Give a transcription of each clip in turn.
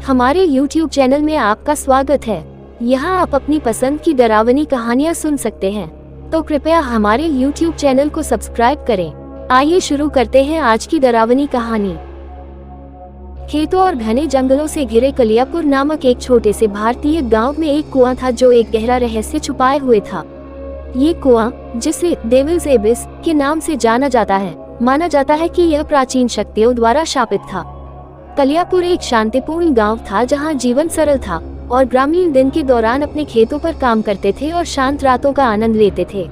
हमारे YouTube channel में आपका स्वागत है। यहाँ आप अपनी पसंद की डरावनी कहानियाँ सुन सकते हैं, तो कृपया हमारे YouTube चैनल को सब्सक्राइब करें। आइए शुरू करते हैं आज की डरावनी कहानी। खेतों और घने जंगलों से घिरे कलियापुर नामक एक छोटे से भारतीय गांव में एक कुआं था जो एक गहरा रहस्य छुपाए हुए था। ये कुआं, जिसे डेविल्स एबिस के नाम से जाना जाता है, माना जाता है कि यह प्राचीन शक्तियों द्वारा शापित था। कलियापुर एक शांतिपूर्ण गांव था जहां जीवन सरल था और ग्रामीण दिन के दौरान अपने खेतों पर काम करते थे और शांत रातों का आनंद लेते थे।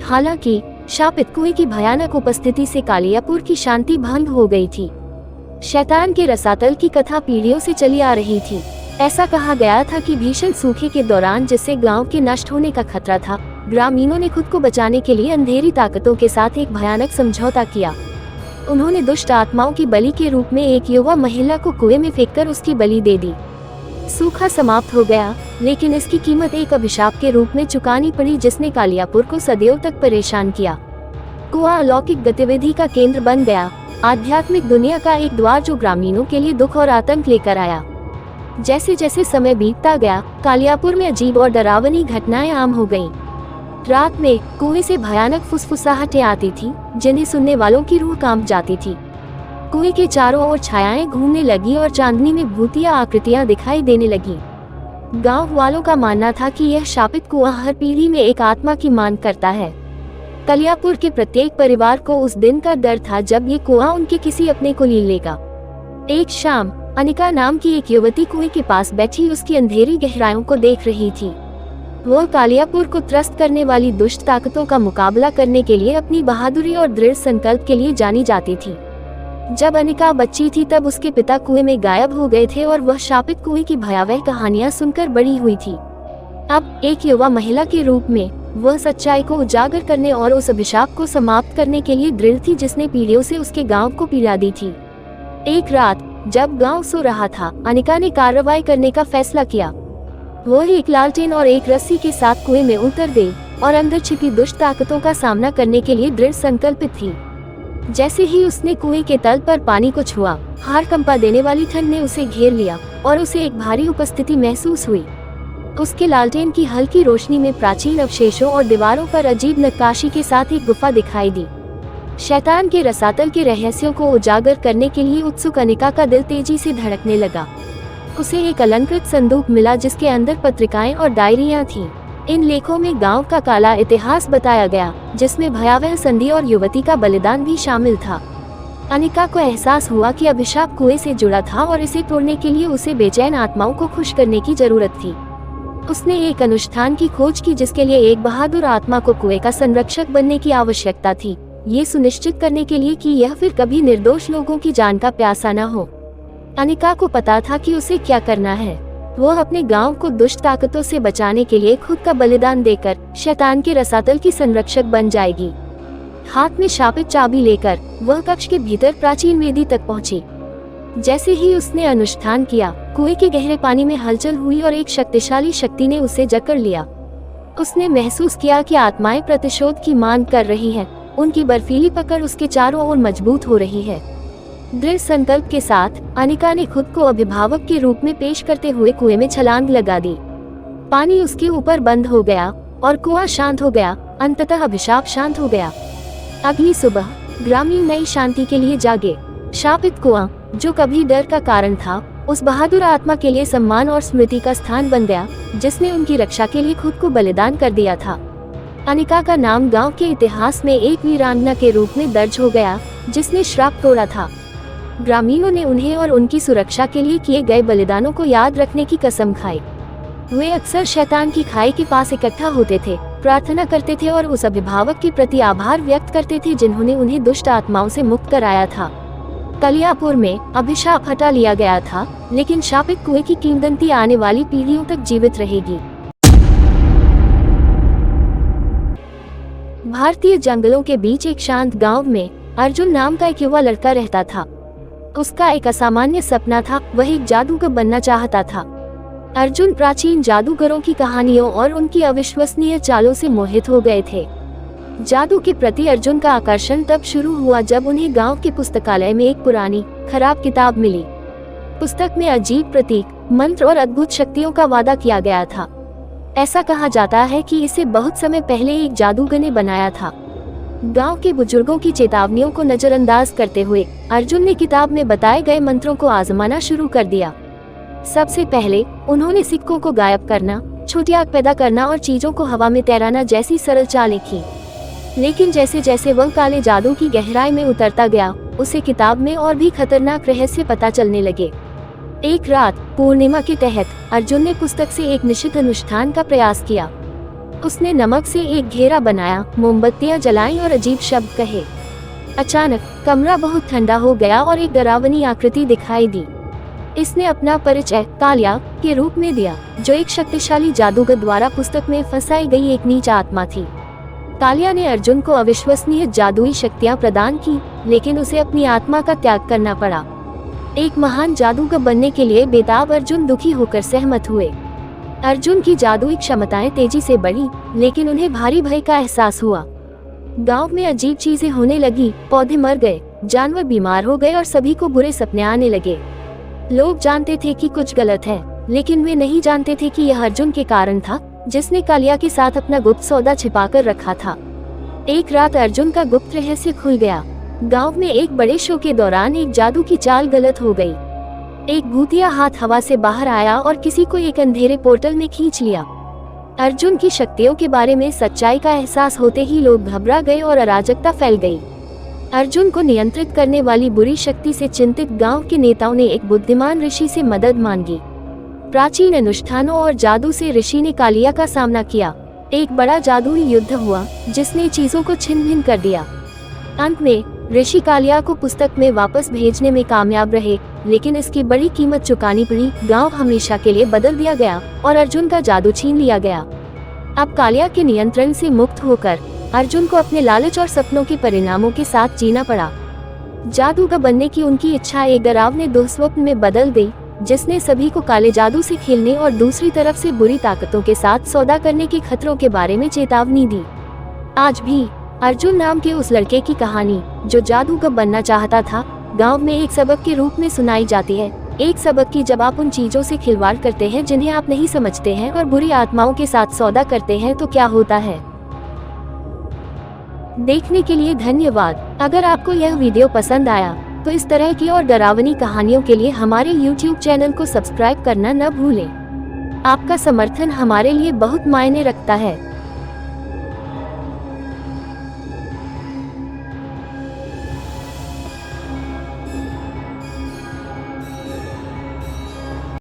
हालांकि शापित कुएं की भयानक उपस्थिति से कलियापुर की शांति भंग हो गई थी। शैतान के रसातल की कथा पीढ़ियों से चली आ रही थी। ऐसा कहा गया था कि भीषण सूखे के दौरान, जिससे गांव के नष्ट होने का खतरा था, ग्रामीणों ने खुद को बचाने के लिए अंधेरी ताकतों के साथ एक भयानक समझौता किया। उन्होंने दुष्ट आत्माओं की बलि के रूप में एक युवा महिला को कुएं में फेंककर उसकी बलि दे दी। सूखा समाप्त हो गया, लेकिन इसकी कीमत एक अभिशाप के रूप में चुकानी पड़ी जिसने कलियापुर को सदियों तक परेशान किया। कुआं अलौकिक गतिविधि का केंद्र बन गया, आध्यात्मिक दुनिया का एक द्वार जो ग्रामीणों के लिए दुख और आतंक लेकर आया। जैसे जैसे समय बीतता गया, कलियापुर में अजीब और डरावनी घटनाएं आम हो गईं। रात में कुएं से भयानक फुसफुसाहटें आती थी, जिन्हें सुनने वालों की रूह कांप जाती थी। कुएं के चारों ओर छायाएं घूमने लगी और चांदनी में भूतिया आकृतियां दिखाई देने लगी। गांव वालों का मानना था कि यह शापित कुआं हर पीढ़ी में एक आत्मा की मांग करता है। कलियापुर के प्रत्येक परिवार को उस दिन का डर था जब ये कुआं उनके किसी अपने को ले लेगा। एक शाम अनिका नाम की एक युवती कुएं के पास बैठी उसकी अंधेरी गहराइयों को देख रही थी। वह कलियापुर को त्रस्त करने वाली दुष्ट ताकतों का मुकाबला करने के लिए अपनी बहादुरी और दृढ़ संकल्प के लिए जानी जाती थी। जब अनिका बच्ची थी तब उसके पिता कुएं में गायब हो गए थे और वह शापित कुएं की भयावह कहानियां सुनकर बड़ी हुई थी। अब एक युवा महिला के रूप में वह सच्चाई को उजागर करने और उस अभिशाप को समाप्त करने के लिए दृढ़ थी जिसने पीढ़ियों से उसके गांव को पीड़ा दी थी। एक रात जब गांव सो रहा था, अनिका ने कार्रवाई करने का फैसला किया। वह एक लालटेन और एक रस्सी के साथ कुएं में उतर गई और अंदर छिपी दुष्ट ताकतों का सामना करने के लिए दृढ़ संकल्पित थी। जैसे ही उसने कुएं के तल पर पानी को छुआ, हाड़ कंपा देने वाली ठंड ने उसे घेर लिया और उसे एक भारी उपस्थिति महसूस हुई। उसके लालटेन की हल्की रोशनी में प्राचीन अवशेषों और दीवारों पर अजीब नक्काशी के साथ एक गुफा दिखाई दी। शैतान के रसातल के रहस्यों को उजागर करने के लिए उत्सुक अनिका का दिल तेजी से धड़कने लगा। उसे एक अलंकृत संदूक मिला जिसके अंदर पत्रिकाएं और डायरियां थीं। इन लेखों में गांव का काला इतिहास बताया गया, जिसमें भयावह संधि और युवती का बलिदान भी शामिल था। अनिका को एहसास हुआ कि अभिशाप कुएं से जुड़ा था और इसे तोड़ने के लिए उसे बेचैन आत्माओं को खुश करने की जरूरत थी। उसने एक अनुष्ठान की खोज की जिसके लिए एक बहादुर आत्मा को कुएं का संरक्षक बनने की आवश्यकता थी, ये सुनिश्चित करने के लिए कि यह फिर कभी निर्दोष लोगों की जान का प्यासा न हो। अनिका को पता था कि उसे क्या करना है। वह अपने गांव को दुष्ट ताकतों से बचाने के लिए खुद का बलिदान देकर शैतान के रसातल की संरक्षक बन जाएगी। हाथ में शापित चाबी लेकर वह कक्ष के भीतर प्राचीन वेदी तक पहुंची। जैसे ही उसने अनुष्ठान किया, कुएं के गहरे पानी में हलचल हुई और एक शक्तिशाली शक्ति ने उसे जकड़ लिया। उसने महसूस किया कि आत्माएं प्रतिशोध की मांग कर रही हैं। उनकी बर्फीली पकड़ उसके चारों ओर मजबूत हो रही है। दृढ़ संकल्प के साथ अनिका ने खुद को अभिभावक के रूप में पेश करते हुए कुएं में छलांग लगा दी। पानी उसके ऊपर बंद हो गया और कुआं शांत हो गया। अंततः अभिशाप शांत हो गया। अगली सुबह ग्रामीण नई शांति के लिए जागे। शापित कुआं, जो कभी डर का कारण था, उस बहादुर आत्मा के लिए सम्मान और स्मृति का स्थान बन गया जिसने उनकी रक्षा के लिए खुद को बलिदान कर दिया था। अनिका का नाम गांव के इतिहास में एक वीरांगना के रूप में दर्ज हो गया जिसने श्राप तोड़ा था। ग्रामीणों ने उन्हें और उनकी सुरक्षा के लिए किए गए बलिदानों को याद रखने की कसम खाई। वे अक्सर शैतान की खाई के पास इकट्ठा होते थे, प्रार्थना करते थे और उस अभिभावक के प्रति आभार व्यक्त करते थे जिन्होंने उन्हें दुष्ट आत्माओं से मुक्त कराया था। कलियापुर में अभिशाप हटा लिया गया था, लेकिन शापित कुएं की किंवदंती आने वाली पीढ़ियों तक जीवित रहेगी। भारतीय जंगलों के बीच एक शांत गांव में अर्जुन नाम का एक युवा लड़का रहता था। उसका एक असामान्य सपना था, वह एक जादूगर बनना चाहता था। अर्जुन प्राचीन जादूगरों की कहानियों और उनकी अविश्वसनीय चालों से मोहित हो गए थे। जादू के प्रति अर्जुन का आकर्षण तब शुरू हुआ जब उन्हें गांव के पुस्तकालय में एक पुरानी खराब किताब मिली। पुस्तक में अजीब प्रतीक, मंत्र और अद्भुत शक्तियों का वादा किया गया था। ऐसा कहा जाता है कि इसे बहुत समय पहले एक जादूगर ने बनाया था। गांव के बुजुर्गों की चेतावनियों को नजरअंदाज करते हुए अर्जुन ने किताब में बताए गए मंत्रों को आजमाना शुरू कर दिया। सबसे पहले उन्होंने सिक्कों को गायब करना, छोटी आग पैदा करना और चीजों को हवा में तैराना जैसी सरल चालें की। लेकिन जैसे जैसे वह काले जादू की गहराई में उतरता गया, उसे किताब में और भी खतरनाक रहस्य पता चलने लगे। एक रात पूर्णिमा के तहत अर्जुन ने पुस्तक से एक निश्चित अनुष्ठान का प्रयास किया। उसने नमक से एक घेरा बनाया, मोमबत्तियां जलाई और अजीब शब्द कहे। अचानक कमरा बहुत ठंडा हो गया और एक डरावनी आकृति दिखाई दी। इसने अपना परिचय कालिया के रूप में दिया, जो एक शक्तिशाली जादूगर द्वारा पुस्तक में फंसाई गई एक नीच आत्मा थी। कालिया ने अर्जुन को अविश्वसनीय जादुई शक्तियां प्रदान की, लेकिन उसे अपनी आत्मा का त्याग करना पड़ा। एक महान जादूगर बनने के लिए बेताब अर्जुन दुखी होकर सहमत हुए। अर्जुन की जादुई क्षमताएं तेजी से बढ़ी, लेकिन उन्हें भारी भय का एहसास हुआ। गांव में अजीब चीजें होने लगी, पौधे मर गए, जानवर बीमार हो गए और सभी को बुरे सपने आने लगे। लोग जानते थे कि कुछ गलत है, लेकिन वे नहीं जानते थे कि यह अर्जुन के कारण था, जिसने कालिया के साथ अपना गुप्त सौदा छिपाकर रखा था। एक रात अर्जुन का गुप्त रहस्य खुल गया। गांव में एक बड़े शो के दौरान एक जादू की चाल गलत हो गई। एक भूतिया हाथ हवा से बाहर आया और किसी को एक अंधेरे पोर्टल में खींच लिया। अर्जुन की शक्तियों के बारे में सच्चाई का एहसास होते ही लोग घबरा गए और अराजकता फैल गई। अर्जुन को नियंत्रित करने वाली बुरी शक्ति से चिंतित गांव के नेताओं ने एक बुद्धिमान ऋषि से मदद मांगी। प्राचीन अनुष्ठानों और जादू से ऋषि ने कालिया का सामना किया। एक बड़ा जादुई युद्ध हुआ, जिसने चीजों को छिन्न भिन्न कर दिया। अंत में ऋषि कालिया को पुस्तक में वापस भेजने में कामयाब रहे, लेकिन इसकी बड़ी कीमत चुकानी पड़ी। गांव हमेशा के लिए बदल दिया गया और अर्जुन का जादू छीन लिया गया। अब कालिया के नियंत्रण से मुक्त होकर अर्जुन को अपने लालच और सपनों के परिणामों के साथ जीना पड़ा। जादूगर बनने की उनकी इच्छा एक डरावने दुःस्वप्न में बदल गई, जिसने सभी को काले जादू से खेलने और दूसरी तरफ से बुरी ताकतों के साथ सौदा करने के खतरों के बारे में चेतावनी दी। आज भी अर्जुन नाम के उस लड़के की कहानी, जो जादूगर बनना चाहता था, गांव में एक सबक के रूप में सुनाई जाती है। एक सबक की जब आप उन चीजों से खिलवाड़ करते हैं जिन्हें आप नहीं समझते हैं और बुरी आत्माओं के साथ सौदा करते हैं, तो क्या होता है। देखने के लिए धन्यवाद। अगर आपको यह वीडियो पसंद आया तो इस तरह की और डरावनी कहानियों के लिए हमारे YouTube चैनल को सब्सक्राइब करना न भूलें। आपका समर्थन हमारे लिए बहुत मायने रखता है।